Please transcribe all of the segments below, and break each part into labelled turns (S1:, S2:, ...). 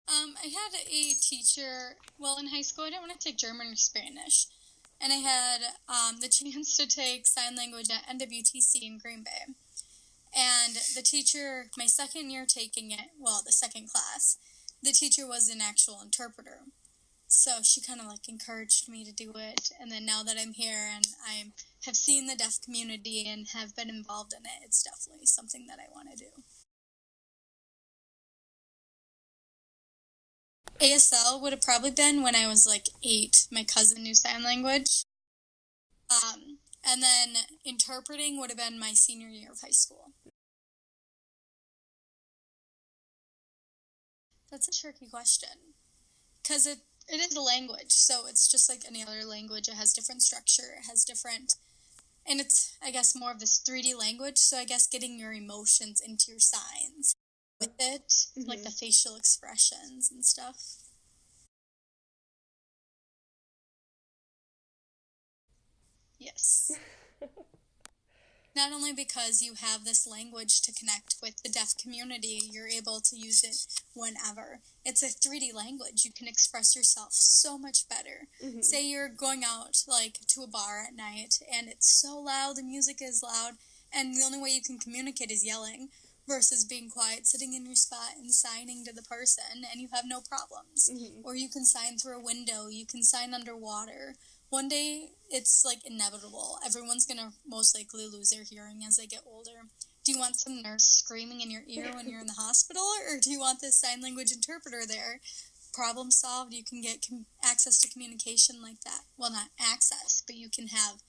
S1: I had a teacher, well, in high school, I didn't want to take German or Spanish. And I had the chance to take sign language at NWTC in Green Bay. And the teacher, my second year taking it, well, the second class, the teacher was an actual interpreter. So she kind of like encouraged me to do it. And then now that I'm here and I have seen the deaf community and have been involved in it, it's definitely something that I want to do. ASL would have probably been when I was like 8. My cousin knew sign language. And then interpreting would have been my senior year of high school. That's a tricky question. Because it is a language, so it's just like any other language. It has different structure, it has different, and it's, I guess, more of this 3D language, so I guess getting your emotions into your signs with it, like the facial expressions and stuff. Yes. Not only because you have this language to connect with the deaf community, you're able to use it whenever. It's a 3D language. You can express yourself so much better. Say you're going out like to a bar at night and it's so loud, the music is loud, and the only way you can communicate is yelling versus being quiet, sitting in your spot and signing to the person, and you have no problems. Or you can sign through a window, you can sign underwater. One day, it's like inevitable. Everyone's gonna most likely lose their hearing as they get older. Do you want some nurse screaming in your ear when you're in the hospital, or do you want this sign language interpreter there? Problem solved. You can get access to communication like that. Well, not access, but you can have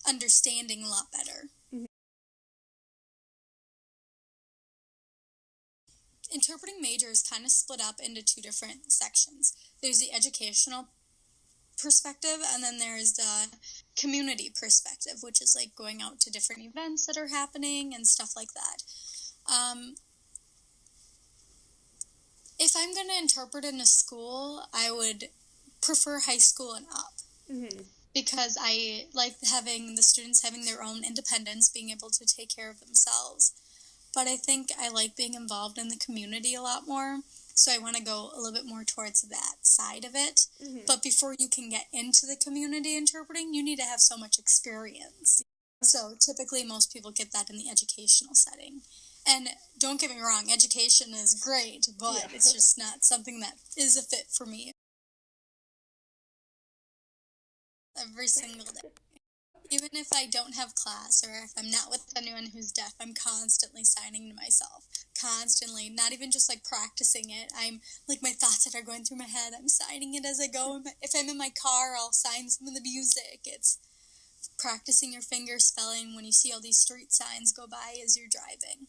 S1: understanding a lot better. Interpreting major is kind of split up into 2 different sections. There's the educational perspective, and then there's the community perspective, which is like going out to different events that are happening and stuff like that. If I'm going to interpret in a school, I would prefer high school and up. Because I like having the students having their own independence, being able to take care of themselves. But I think I like being involved in the community a lot more. So I want to go a little bit more towards that side of it. But before you can get into the community interpreting, you need to have so much experience. So typically most people get that in the educational setting. And don't get me wrong, education is great, but it's just not something that is a fit for me every single day. Even if I don't have class or if I'm not with anyone who's deaf, I'm constantly signing to myself. Constantly. Not even just like practicing it. I'm like my thoughts that are going through my head, I'm signing it as I go. If I'm in my car, I'll sign some of the music. It's practicing your finger spelling when you see all these street signs go by as you're driving.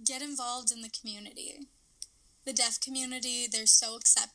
S1: Get involved in the community. The deaf community, they're so accepting.